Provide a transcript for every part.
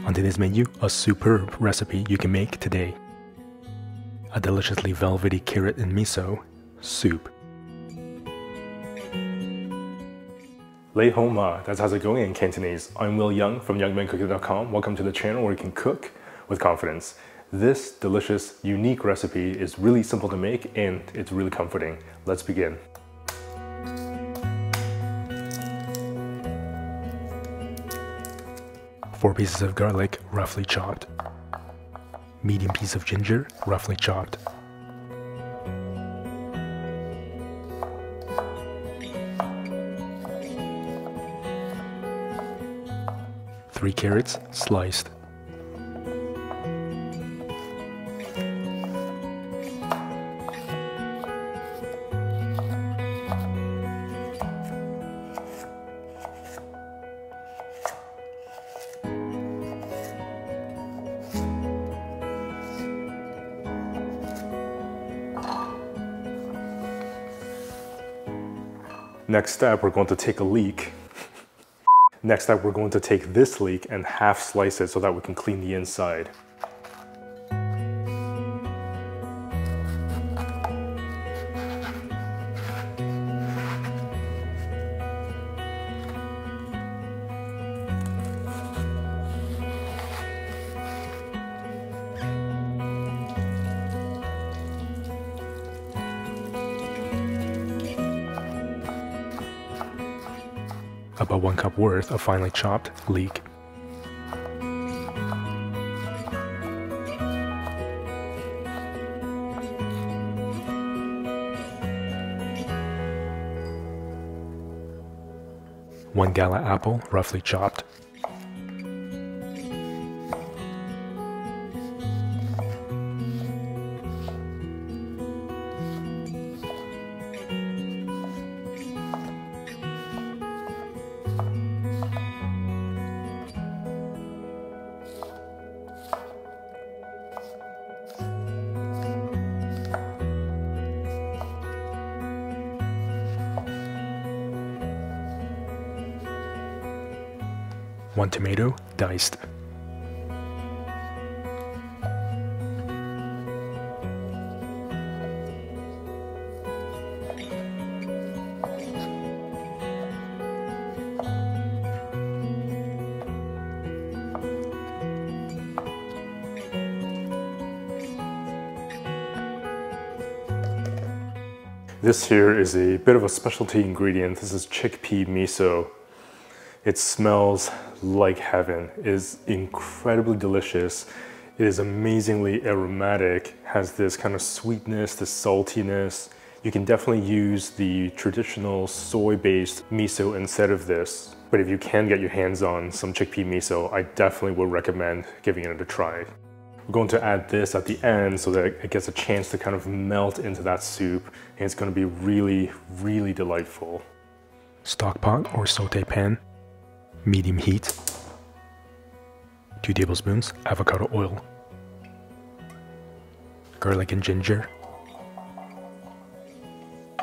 On today's menu, a superb recipe you can make today. A deliciously velvety carrot and miso soup. Lei hong ma, that's how's it going in Cantonese. I'm Yeung from YoungManCooking.com. Welcome to the channel where you can cook with confidence. This delicious, unique recipe is really simple to make and it's really comforting. Let's begin. Four pieces of garlic, roughly chopped. Medium piece of ginger, roughly chopped. Three carrots, sliced. Next step, we're going to take a leek. Next step, we're going to take this leek and half slice it so that we can clean the inside. About 1 cup worth of finely chopped leek. One gala apple, roughly chopped. One tomato, diced. This here is a bit of a specialty ingredient. This is chickpea miso. It smells like heaven. It is incredibly delicious. It is amazingly aromatic, has this kind of sweetness, this saltiness. You can definitely use the traditional soy-based miso instead of this. But if you can get your hands on some chickpea miso, I definitely would recommend giving it a try. We're going to add this at the end so that it gets a chance to kind of melt into that soup, and it's going to be really, really delightful. Stock pot or sauté pan. Medium heat, 2 tablespoons avocado oil, garlic and ginger,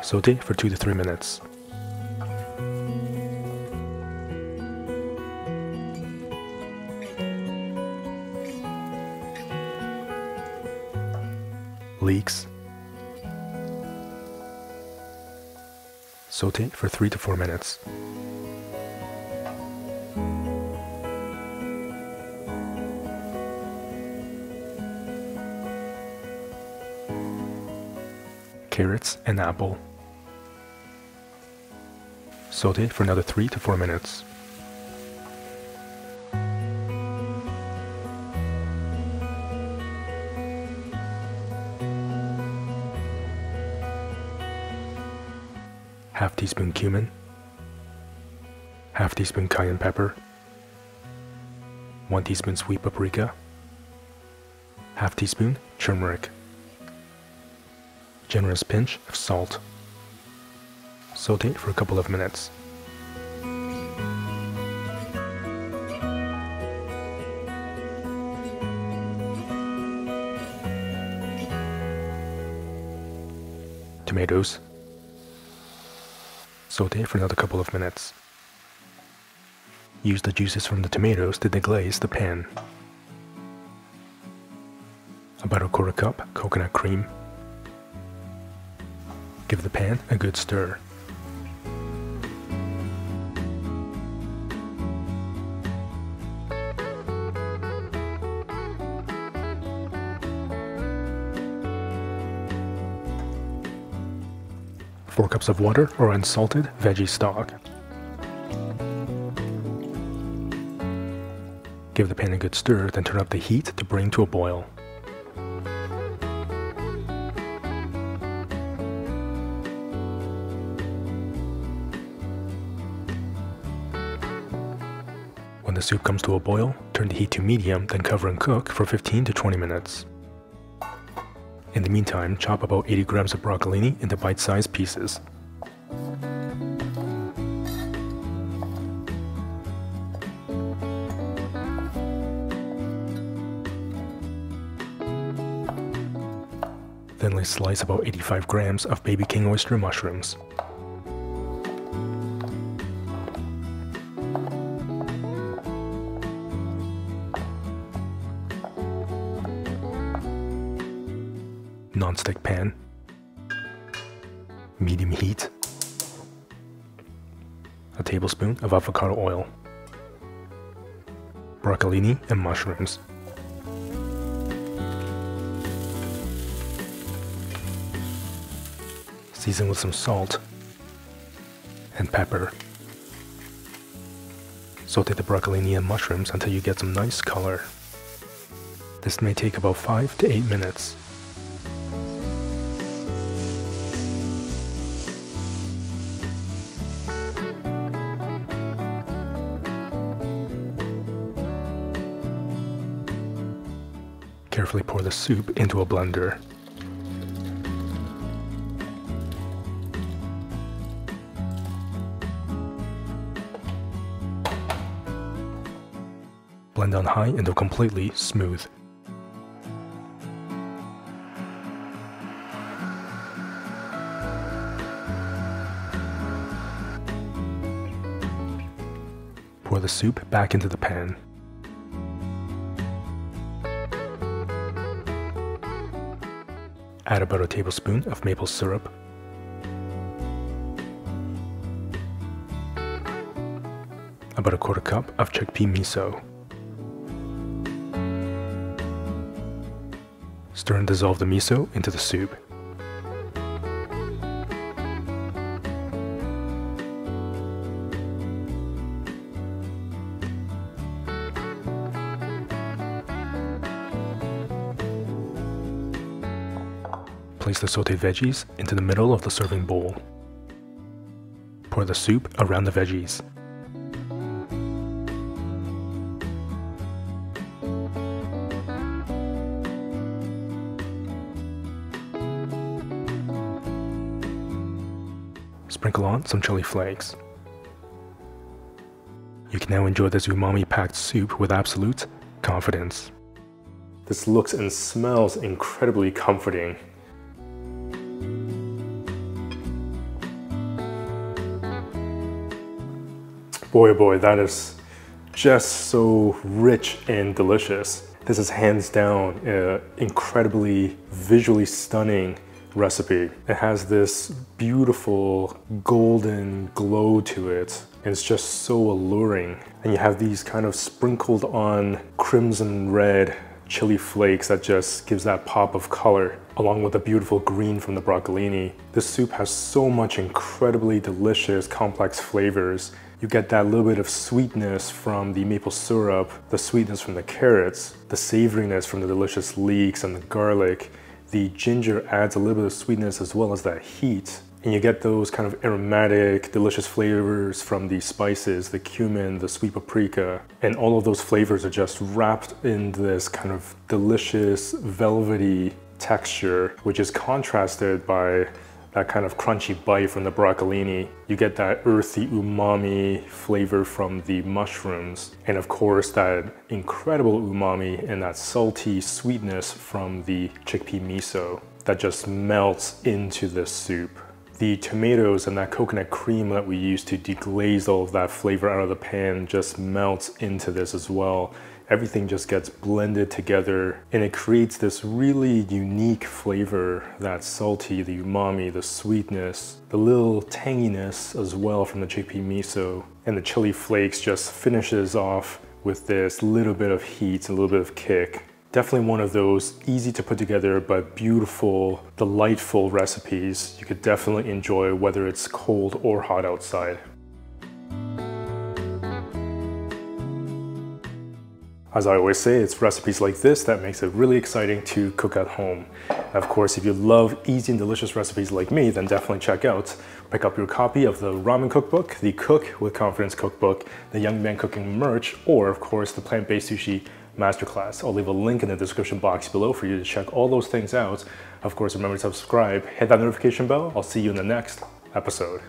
saute for 2 to 3 minutes. Leeks, saute for 3 to 4 minutes. Carrots and apple. Saute for another 3 to 4 minutes. Half teaspoon cumin, half teaspoon cayenne pepper, 1 teaspoon sweet paprika, half teaspoon turmeric, generous pinch of salt. Saute for a couple of minutes. Tomatoes. Saute for another couple of minutes. Use the juices from the tomatoes to deglaze the pan. About a quarter cup coconut cream. Give the pan a good stir. Four cups of water or unsalted veggie stock. Give the pan a good stir, then turn up the heat to bring to a boil. When the soup comes to a boil, turn the heat to medium, then cover and cook for 15 to 20 minutes. In the meantime, chop about 80 grams of broccolini into bite-sized pieces. Thinly slice about 85 grams of baby king oyster mushrooms. Non-stick pan, medium heat, a tablespoon of avocado oil, broccolini and mushrooms. Season with some salt and pepper. Sauté the broccolini and mushrooms until you get some nice color. This may take about 5 to 8 minutes. Carefully pour the soup into a blender. Blend on high until completely smooth. Pour the soup back into the pan. Add about a tablespoon of maple syrup. About a quarter cup of chickpea miso. Stir and dissolve the miso into the soup. Place the sauteed veggies into the middle of the serving bowl. Pour the soup around the veggies. Sprinkle on some chili flakes. You can now enjoy this umami-packed soup with absolute confidence. This looks and smells incredibly comforting. Boy, oh boy, that is just so rich and delicious. This is hands down an incredibly visually stunning recipe. It has this beautiful golden glow to it, and it's just so alluring. And you have these kind of sprinkled on crimson red chili flakes that just gives that pop of color, along with the beautiful green from the broccolini. This soup has so much incredibly delicious, complex flavors. You get that little bit of sweetness from the maple syrup, the sweetness from the carrots, the savoriness from the delicious leeks and the garlic. The ginger adds a little bit of sweetness as well as that heat. And you get those kind of aromatic, delicious flavors from the spices, the cumin, the sweet paprika. And all of those flavors are just wrapped in this kind of delicious, velvety texture, which is contrasted by that kind of crunchy bite from the broccolini. You get that earthy umami flavor from the mushrooms. And of course, that incredible umami and that salty sweetness from the chickpea miso that just melts into this soup. The tomatoes and that coconut cream that we use to deglaze all of that flavor out of the pan just melts into this as well. Everything just gets blended together and it creates this really unique flavor that's salty, the umami, the sweetness, the little tanginess as well from the chickpea miso. And the chili flakes just finishes off with this little bit of heat, a little bit of kick. Definitely one of those easy to put together but beautiful, delightful recipes you could definitely enjoy whether it's cold or hot outside. As I always say, it's recipes like this that makes it really exciting to cook at home. Of course, if you love easy and delicious recipes like me, then definitely pick up your copy of the Ramen Cookbook, the Cook with Confidence Cookbook, the Young Man Cooking merch, or of course the Plant-Based Sushi Masterclass. I'll leave a link in the description box below for you to check all those things out. Of course, remember to subscribe, hit that notification bell. I'll see you in the next episode.